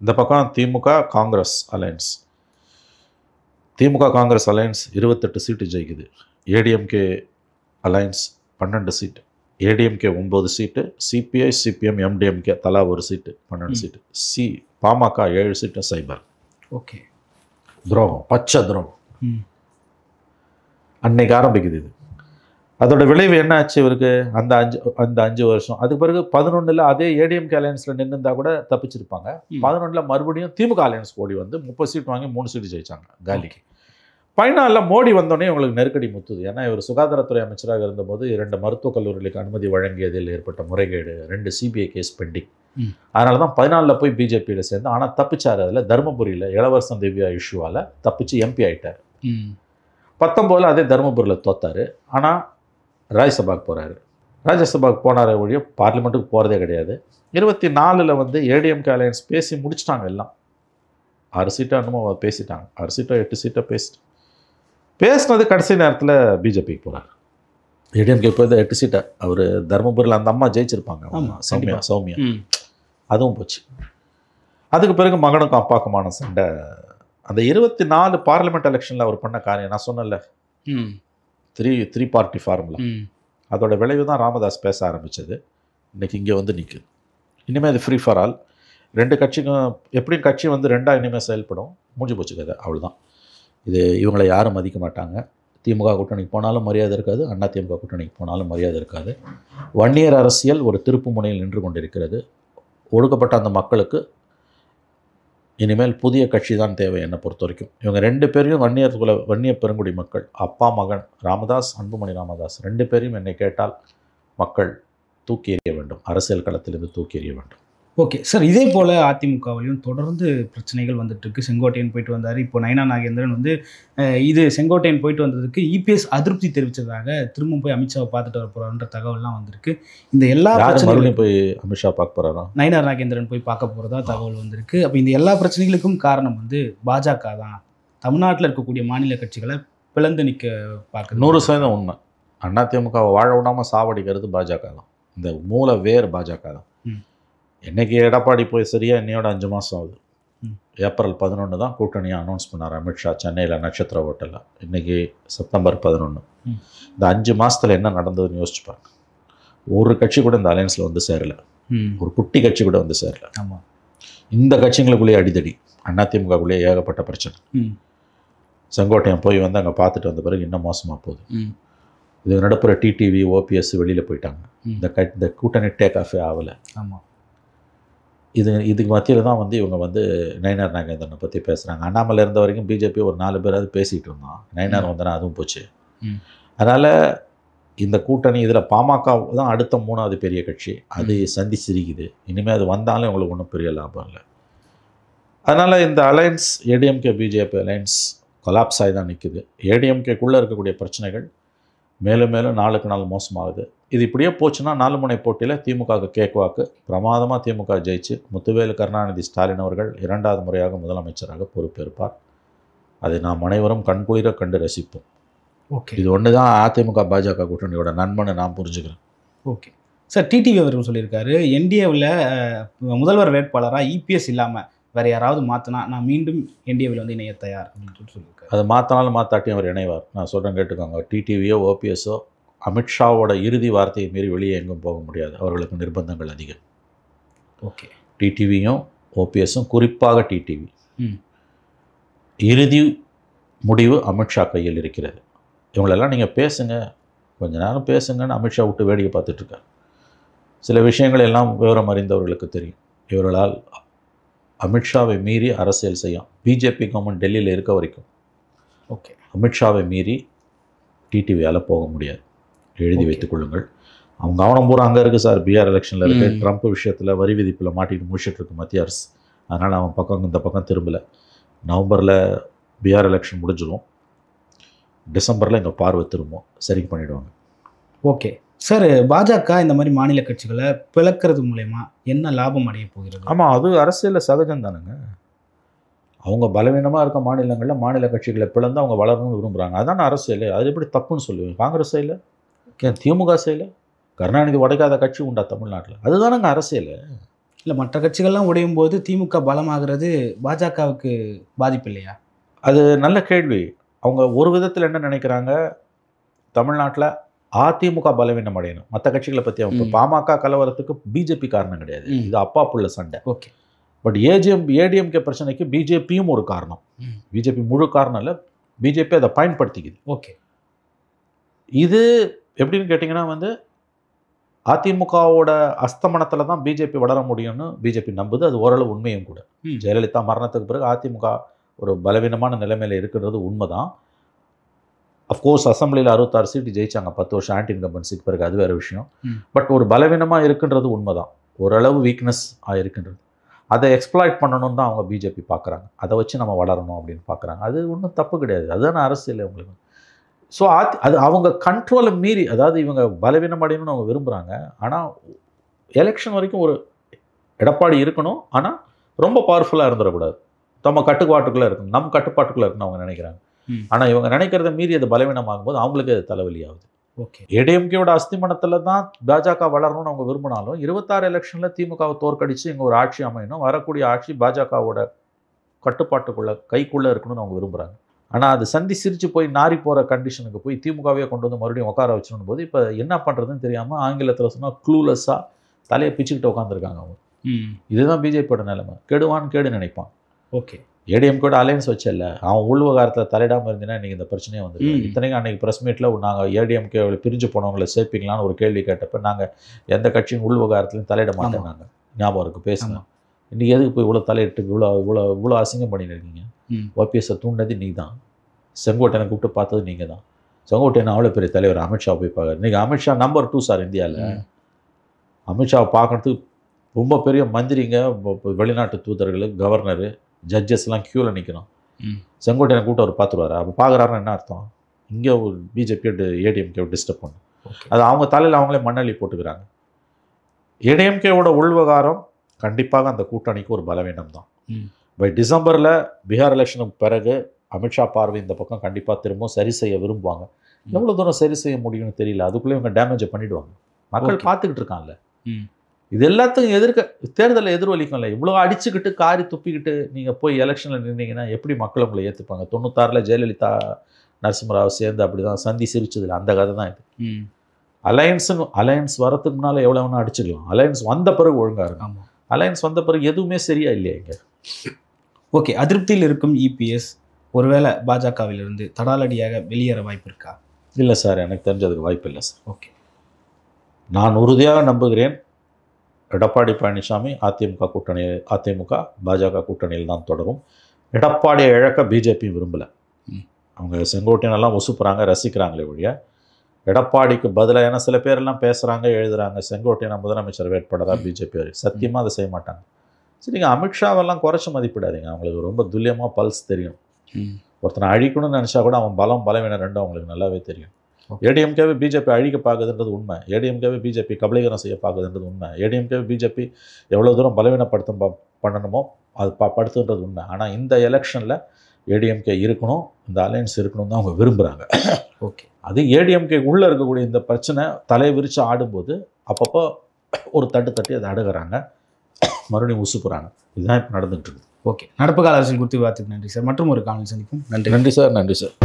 A: இந்த பக்கம் திமுக காங்கிரஸ் அலையன்ஸ். திமுக காங்கிரஸ் அலையன்ஸ் 28 சீட்டு ஜெயிக்குது. ஏடிஎம்கே அலையன்ஸ் 12 சீட்டு, ஏடிஎம்கே 9 சீட்டு, சிபிஐ சிபிஎம் எம்டிஎம்கே தலா 1 சீட்டு 12 சீட்டு, பாமக 7 சீட்டு சைபர்.
B: ஓகே,
A: துரோகம், பச்சை துரோகம் அன்னைக்கு ஆரம்பிக்குது இது. அதோட விளைவு என்ன ஆச்சு இவருக்கு? அந்த 5 வருஷம் அதுக்கு பிறகு 11ல் அதே ஏடிஎம்கே அலையன்ஸில் நின்றுந்தா கூட தப்பிச்சிருப்பாங்க. 11ல் மறுபடியும் திமுக அலையன்ஸ் ஓடி வந்து 30 சீட் வாங்கி 3 சீட்டு ஜெயிச்சாங்க காலிக்கு. 14ல் மோடி வந்தோடனே இவங்களுக்கு நெருக்கடி முத்துது. ஏன்னா இவர் சுகாதாரத்துறை அமைச்சராக இருந்தபோது 2 மருத்துவக் கல்லூரிகளுக்கு அனுமதி வழங்கியதில் ஏற்பட்ட முறைகேடு, 2 சிபிஐ கேஸ் பெண்டிங். அதனால தான் 14ல் போய் பிஜேபியில் சேர்ந்து, ஆனால் தப்பிச்சார். அதில் தருமபுரியில் இளவரசன் திவ்யா இஷ்யூவால் தப்பிச்சு எம்பி ஆகிட்டார். 19ல் அதே தருமபுரியில் தோத்தார். ஆனால் ராஜ்யசபாக்கு போகிறாரு. ராஜ்யசபாக்கு போனார் ஒழிய பார்லிமெண்ட்டுக்கு போகிறதே கிடையாது. 24ல் வந்து ஏடிஎம்கே அலையன்ஸ் பேசி முடிச்சிட்டாங்க. எல்லாம் 6 சீட்டாக என்னமோ பேசிட்டாங்க, 6 சீட்டோ 8 சீட்டோ பேசினது கடைசி நேரத்தில் பிஜேபிக்கு போகிறார். ஏடிஎம்கே போய் 8 சீட்டை அவர் தருமபுரியில் அந்த அம்மா ஜெயிச்சிருப்பாங்க, சௌமியா அதுவும் போச்சு. அதுக்கு பிறகு மகனுக்கும் அப்பாக்குமான சண்டை. அந்த 24 பார்லிமெண்ட் எலெக்ஷனில் அவர் பண்ண காரியம் நான் சொன்னல, 3 பார்ட்டி ஃபார்முலா, அதோட விளைவு தான் ராமதாஸ் பேச ஆரம்பித்தது. இன்றைக்கி இங்கே வந்து நிற்குது. இனிமேல் அது ஃப்ரீ ஃபார் ஆல். 2 கட்சிக்கும் எப்படியும் கட்சி வந்து 2ஆக இனிமேல் செயல்படும். மூஞ்சி போச்சு கதை, அவ்வளோதான். இது இவங்களை யாரும் மதிக்க மாட்டாங்க. திமுக கூட்டணிக்கு போனாலும் மரியாதை இருக்காது, அண்ணா திமுக கூட்டணிக்கு போனாலும் மரியாதை இருக்காது. வன்னியர் அரசியல் ஒரு திருப்பு முனையில் நின்று கொண்டிருக்கிறது. ஒடுக்கப்பட்ட அந்த மக்களுக்கு இனிமேல் புதிய கட்சி தான் தேவை என்னை பொறுத்த வரைக்கும். இவங்க 2 பேரையும் வன்னிய பெருங்குடி மக்கள், அப்பா மகன் ராமதாஸ், அன்புமணி ராமதாஸ் 2 பேரையும் என்னை கேட்டால் மக்கள் தூக்கி எறிய வேண்டும், அரசியல் களத்திலிருந்து தூக்கி எறிய வேண்டும்.
B: ஓகே சார், இதே போல் அதிமுகவிலையும் தொடர்ந்து பிரச்சனைகள் வந்துட்டு இருக்கு. செங்கோட்டையன் போயிட்டு வந்தார். இப்போ நயினா நாகேந்திரன் வந்து இது செங்கோட்டையன் போயிட்டு வந்ததுக்கு இபிஎஸ் அதிருப்தி தெரிவித்ததாக திரும்ப போய் அமித்ஷாவை பார்த்துட்டு வர போகிறாருன்ற தகவல்லாம் வந்திருக்கு. இந்த எல்லா பிரச்சனைகளும்
A: போய் அமித்ஷா பார்க்க போகிறாரா?
B: நயினா நாகேந்திரன் போய் பார்க்க போகிறதா தகவல் வந்திருக்கு. அப்போ இந்த எல்லா பிரச்சனைகளுக்கும் காரணம் வந்து பாஜக தான். தமிழ்நாட்டில் இருக்கக்கூடிய மாநில கட்சிகளை பிளந்து நிற்க பார்க்குறது
A: 100% உண்மை. அதிமுகவை வாழ விடாமல் சாவடிக்கிறது பாஜக தான். இந்த மூல வேர் பாஜக தான். என்னைக்கு எடப்பாடி போய் சரியா இன்னையோட 5 மாதம் ஆகுது. ஏப்ரல் 11 தான் கூட்டணியை அனௌன்ஸ் பண்ணார் அமித்ஷா சென்னையில் நட்சத்திர ஹோட்டலில். இன்றைக்கி செப்டம்பர் 11. இந்த 5 மாதத்தில் என்ன நடந்ததுன்னு யோசிச்சுப்பாங்க. ஒரு கட்சி கூட இந்த அலையன்ஸில் வந்து சேரலை. ஒரு குட்டி கட்சி கூட வந்து சேரலை.
B: ஆமாம்.
A: இந்த கட்சிங்களுக்குள்ளேயே அடிதடி, அதிமுகக்குள்ளேயே ஏகப்பட்ட பிரச்சனை. செங்கோட்டையன் போய் வந்து அங்கே பார்த்துட்டு வந்த பிறகு இன்னும் மோசமாக போகுது. இது நடுப்புற டிடிவி ஓபிஎஸ் வெளியில் போயிட்டாங்க. இந்த கூட்டணி டேக் ஆஃபே ஆகலை.
B: ஆமாம்.
A: இதுக்கு மத்தியில் தான் வந்து இவங்க வந்து நயினார் நாகேந்திரனை பற்றி பேசுகிறாங்க. அண்ணாமலை இருந்த வரைக்கும் பிஜேபி ஒரு 4 பேராவது பேசிகிட்டு இருந்தோம். நயினார் வந்தனா அதுவும் போச்சு. அதனால் இந்த கூட்டணி இதில் பாமக தான் அடுத்த 3வது பெரிய கட்சி. அது சந்தி சிரிக்குது. இனிமேல் அது வந்தாலும் இவங்களுக்கு ஒன்றும் பெரிய லாபம் இல்லை. அதனால் இந்த alliance ADMK BJP alliance collapse ஆகி தான் நிற்குது. ஏடிஎம்கேக்குள்ளே இருக்கக்கூடிய பிரச்சனைகள் மேலும் மேலும் நாளுக்கு நாள் மோசமாகுது. இது இப்படியே போச்சுன்னா 4 முனை போட்டியில் திமுகவுக்கு கேக்வாக்கு பிரமாதமாக திமுக ஜெயிச்சு முத்துவேலு கருணாநிதி ஸ்டாலின் அவர்கள் 2வது முறையாக முதலமைச்சராக பொறுப்பேற்பார். அதை நாம் அனைவரும் கண்குளிர கண்டு ரசிப்போம்.
B: ஓகே,
A: இது ஒன்று தான் அதிமுக பாஜக கூட்டணியோட நண்பனை நான் புரிஞ்சுக்கிறேன்.
B: ஓகே சார், டிடிவி அவர்கள் சொல்லியிருக்காரு என்டிஏவில் முதல்வர் வேட்பாளராக இபிஎஸ் இல்லாமல் வேறு யாராவது மாற்றினா நான் மீண்டும் என்டிஏவில் வந்து இணைய தயார் அப்படின்னு சொல்லியிருக்காரு.
A: அதை மாற்றினாலும் மாற்றாட்டியும் அவர் இணைவார். நான் சொல்கிறேன் கேட்டுக்கோங்க. டிடிவியோ ஓபிஎஸ்ஸோ அமித்ஷாவோட இறுதி வார்த்தையை மீறி வெளியே எங்கும் போக முடியாது. அவர்களுக்கு நிர்பந்தங்கள் அதிகம்.
B: ஓகே,
A: டிடிவியும் ஓபிஎஸும் குறிப்பாக டிடிவி இறுதி முடிவு அமித்ஷா கையில் இருக்கிறது. இவங்களெல்லாம் நீங்கள் பேசுங்க, கொஞ்ச நேரம் பேசுங்கன்னு அமித்ஷா விட்டு வேடிக்கை பார்த்துட்ருக்கார். சில விஷயங்கள் எல்லாம் விவரம் அறிந்தவர்களுக்கு தெரியும். இவர்களால் அமித்ஷாவை மீறி அரசியல் செய்யும். பிஜேபி கவர்மெண்ட் டெல்லியில் இருக்க வரைக்கும்
B: ஓகே
A: அமித்ஷாவை மீறி டிடிவியால் போக முடியாது. எழுதி வைத்துக் கொள்ளுங்கள். அவங்க கவனம் பூரா அங்கே இருக்குது சார். பீகார் எலெக்ஷனில் இருக்குது. ட்ரம்ப் விஷயத்தில் வரி விதிப்பில் மாட்டிட்டு முடிச்சுட்டு இருக்கு மத்திய அரசு. அதனால் அவன் பக்கம் இந்த பக்கம் திரும்பலை. நவம்பரில் பீகார் எலெக்ஷன் முடிஞ்சிடும். டிசம்பரில் எங்கள் பார்வை திரும்பும். சரி பண்ணிவிடுவாங்க.
B: ஓகே சார், பாஜக இந்த மாதிரி மாநில கட்சிகளை பிளக்கிறது மூலயமா என்ன லாபம் அடைய போகிறது?
A: ஆமாம், அது அரசியலில் சகஜம் தானுங்க. அவங்க பலவீனமாக இருக்க மாநிலங்களில் மாநில கட்சிகளை பிளந்து அவங்க வளரணும்னு விரும்புகிறாங்க. அதான் அரசியல். அது எப்படி தப்புன்னு சொல்லுவேன்? காங்கிரஸ் செய்யலை, திமுக செய்யலை, கருணாநிதி உடைக்காத கட்சி உண்டா தமிழ்நாட்டில்? அதுதானங்க அரசியல்.
B: இல்லை, மற்ற கட்சிகள்லாம் உடையும் போது திமுக பலமாகிறது பாஜகவுக்கு பாதிப்பு இல்லையா?
A: அது நல்ல கேள்வி. அவங்க ஒரு விதத்தில் என்ன நினைக்கிறாங்க, தமிழ்நாட்டில் அதிமுக பலவீனம் அடையணும். மற்ற கட்சிகளை பற்றி அவங்க பாமக கலவரத்துக்கு பிஜேபி காரணம் கிடையாது. இது அப்பா புள்ள சண்டை.
B: ஓகே,
A: பட் ஏடிஎம்கே பிரச்சனைக்கு பிஜேபியும் ஒரு காரணம். பிஜேபி முழு காரணம் இல்லை, பிஜேபி அதை பயன்படுத்திக்குது.
B: ஓகே,
A: இது எப்படின்னு கேட்டிங்கன்னா வந்து அதிமுகவோட அஸ்தமனத்தில் தான் பிஜேபி வளர முடியும்னு பிஜேபி நம்புது. அது ஓரளவு உண்மையும் கூட. ஜெயலலிதா மரணத்துக்கு பிறகு அதிமுக ஒரு பலவீனமான நிலைமையில் இருக்கிறது உண்மைதான். அஃப்கோர்ஸ் அசம்பிளியில் 66 சீட்டு ஜெயிச்சாங்க 10 வருஷம் ஆன்டி இன்கம்பன்சிக்கு பிறகு, அது வேறு விஷயம். பட் ஒரு பலவீனமாக இருக்குன்றது உண்மைதான். ஓரளவு வீக்னஸ் ஆகிருக்குன்றது. அதை எக்ஸ்ப்ளாய்ட் பண்ணணும்னு தான் அவங்க பிஜேபி பார்க்குறாங்க. அதை வச்சு நம்ம வளரணும் அப்படின்னு பார்க்குறாங்க. அது ஒன்றும் தப்பு கிடையாது. அதுதானே அரசியல் உங்களுக்கு. ஸோ அது அவங்க கண்ட்ரோலை மீறி, அதாவது இவங்க பலவீனம் அடையணும்னு அவங்க விரும்புகிறாங்க. ஆனால் எலெக்ஷன் வரைக்கும் ஒரு எடப்பாடி இருக்கணும். ஆனால் ரொம்ப பவர்ஃபுல்லாக இருந்துடக்கூடாது. நம்ம கட்டுப்பாட்டுக்குள்ளே இருக்கணும், நம்ம கட்டுப்பாட்டுக்குள்ளே இருக்கணும் அவங்க நினைக்கிறாங்க. ஆனால் இவங்க நினைக்கிறத மீறி அது பலவீனமாகும் போது அவங்களுக்கு அது தலைவலி ஆகுது.
B: ஓகே,
A: ஏடிஎம்கேயோட அஸ்திமனத்தில் தான் பாஜக வளரணும்னு அவங்க விரும்பினாலும் 26 எலெக்ஷனில் திமுகவை தோற்கடித்து இங்கே ஒரு ஆட்சி அமையணும். வரக்கூடிய ஆட்சி பாஜகவோட கட்டுப்பாட்டுக்குள்ளே கைக்குள்ளே இருக்கணும்னு அவங்க விரும்புகிறாங்க. ஆனால் அது சந்தி சிரித்து போய் நாரி போகிற கண்டிஷனுக்கு போய் திமுகவே கொண்டு வந்து மறுபடியும் உட்கார வச்சிடணும் போது இப்போ என்ன பண்ணுறதுன்னு தெரியாமல் ஆங்கிலத்தில் சொன்னால் க்ளூலெஸ்ஸாக தலையை பிச்சுக்கிட்டு உட்காந்துருக்காங்க அவங்க. இதுதான் பிஜேபியோட நிலைமை. கெடுவான்னு கேடு நினைப்பான்.
B: ஓகே,
A: ஏடிஎம்கேட அலையன்ஸ் வச்சல, அவன் உள்விவகாரத்தில் தலையிடாமல் இருந்தீங்கன்னா இன்றைக்கி இந்த பிரச்சனையே வந்து. இத்தனைக்கும் அன்றைக்கி ப்ரெஸ் மீட்டில் நாங்கள் ஏடிஎம்கே பிரிஞ்சு போனவங்களை சேர்ப்பீங்களான்னு ஒரு கேள்வி கேட்டப்போ நாங்கள் எந்த கட்சியும் உள்விவகாரத்துலையும் தலையிட மாட்டோம் நாங்கள். ஞாபகம் இருக்குது, பேசணும். இன்றைக்கி எதுக்கு போய் இவ்வளோ தலையிட்டு இவ்வளோ அசிங்கம் பண்ணியிருக்கீங்க? ஓபிஎஸ்ஸை தூண்டினது நீ தான். செங்கோட்டையனை கூப்பிட்டு பார்த்தது நீங்கள் தான். செங்கோட்டையன் அவ்வளோ பெரிய தலைவர். அமித்ஷா போய் பார்க்குறாரு. இன்றைக்கி அமித்ஷா நம்பர் 2 சார் இந்தியாவில். அமித்ஷாவை பார்க்கறதுக்கு ரொம்ப பெரிய மந்திரிங்க, வெளிநாட்டு தூதர்கள், கவர்னரு, ஜட்ஜஸ்லாம் க்யூவில் நிற்கணும். செங்கோட்டையனை கூட்டம் அவர் பார்த்துருவாரு. அப்போ பார்க்குறாருன்னு என்ன அர்த்தம்? இங்கே ஒரு பிஜேபி ஏடிஎம்கே டிஸ்டர்ப் பண்ணும். அது அவங்க தலையில் அவங்களே மண்ணள்ளி போட்டுக்கிறாங்க. ஏடிஎம்கேவோட உள்விவகாரம் கண்டிப்பாக அந்த கூட்டணிக்கு ஒரு பலவீனம் தான். பை டிசம்பரில் பீகார் எலெக்ஷனுக்கு பிறகு அமித்ஷா பார்வை இந்த பக்கம் கண்டிப்பாக திரும்பவும் சரி செய்ய விரும்புவாங்க. எவ்வளோ தூரம் சரி செய்ய முடியும்னு தெரியல. அதுக்குள்ளே இவங்க டேமேஜை பண்ணிவிடுவாங்க. மக்கள் பார்த்துக்கிட்டு இருக்காங்கல்ல. இது எல்லாத்துக்கும் தேர்தலில் எதிர்வலிக்கும்ல. இவ்வளோ அடிச்சுக்கிட்டு காரி துப்பிக்கிட்டு நீங்கள் போய் எலெக்ஷனில் நின்னீங்கன்னா எப்படி மக்கள் உங்களை ஏற்றுப்பாங்க? 96 ஜெயலலிதா நரசிம்மராவ் சேர்ந்து அப்படி தான் சந்தி சிரிச்சதில்லை. அந்த கதை தான் இது. அலையன்ஸ் வரத்துக்கு முன்னால் எவ்வளோ வேணால் அடிச்சுக்கலாம். அலையன்ஸ் வந்த பிறகு ஒழுங்காக இருக்கும். அலையன்ஸ் வந்த பிறகு எதுவுமே சரியா இல்லையா இங்கே?
B: ஓகே, அதிருப்தியில் இருக்கும் இபிஎஸ் ஒருவேளை பாஜகவிலிருந்து தடாலடியாக வெளியேற வாய்ப்பு இருக்கா?
A: இல்லை சார், எனக்கு தெரிஞ்சதுக்கு வாய்ப்பு இல்லை சார்.
B: ஓகே,
A: நான் உறுதியாக நம்புகிறேன் எடப்பாடி பழனிசாமி அதிமுக பாஜக கூட்டணியில் தான் தொடரும். எடப்பாடியை இழக்க பிஜேபி விரும்பலை. அவங்க செங்கோட்டையனெல்லாம் ஒசுப்புறாங்க, ரசிக்கிறாங்களே ஒழிய எடப்பாடிக்கு பதிலாக, ஏன்னா சில பேரெல்லாம் பேசுகிறாங்க, எழுதுகிறாங்க செங்கோட்டையனை முதலமைச்சர் வேட்பாளராக பிஜேபி சத்தியமாக அதை செய்ய மாட்டாங்க. சரி, நீங்கள் அமித்ஷாவெல்லாம் குறைச்சி மதிப்பிடாதீங்க. அவங்களுக்கு ரொம்ப துல்லியமாக பல்ஸ் தெரியும். ஒருத்தனை அழிக்கணும்னு நினச்சா கூட அவன் பலவீனம் ரெண்டும் அவங்களுக்கு நல்லாவே தெரியும். ஏடிஎம்கேவை பிஜேபி அழிக்க பார்க்குதுன்றது உண்மை. ஏடிஎம்கேவை பிஜேபி கபலீகரம் செய்ய பார்க்குதுன்றது உண்மை. ஏடிஎம்கேவை பிஜேபி எவ்வளோ தூரம் பண்ணணுமோ அது படுத்துன்றது உண்மை. ஆனால் இந்த எலெக்ஷனில் ஏடிஎம்கே இருக்கணும், இந்த அலையன்ஸ் இருக்கணும் தான் அவங்க விரும்புகிறாங்க.
B: ஓகே,
A: அது ஏடிஎம்கே உள்ளே இருக்கக்கூடிய இந்த பிரச்சனை தலையை விரித்து ஆடும்போது அப்பப்போ ஒரு தட்டி அதை அடுகிறாங்க, மறுபடியும் உசுப்புறாங்க. இதுதான் இப்போ நடந்துகிட்டு இருக்குது.
B: ஓகே, நடப்பு கால அரசியல் குறித்து விவாதத்துக்கு நன்றி சார். மற்றும் ஒரு காணொலி சந்திப்போம். நன்றி.
A: நன்றி சார்.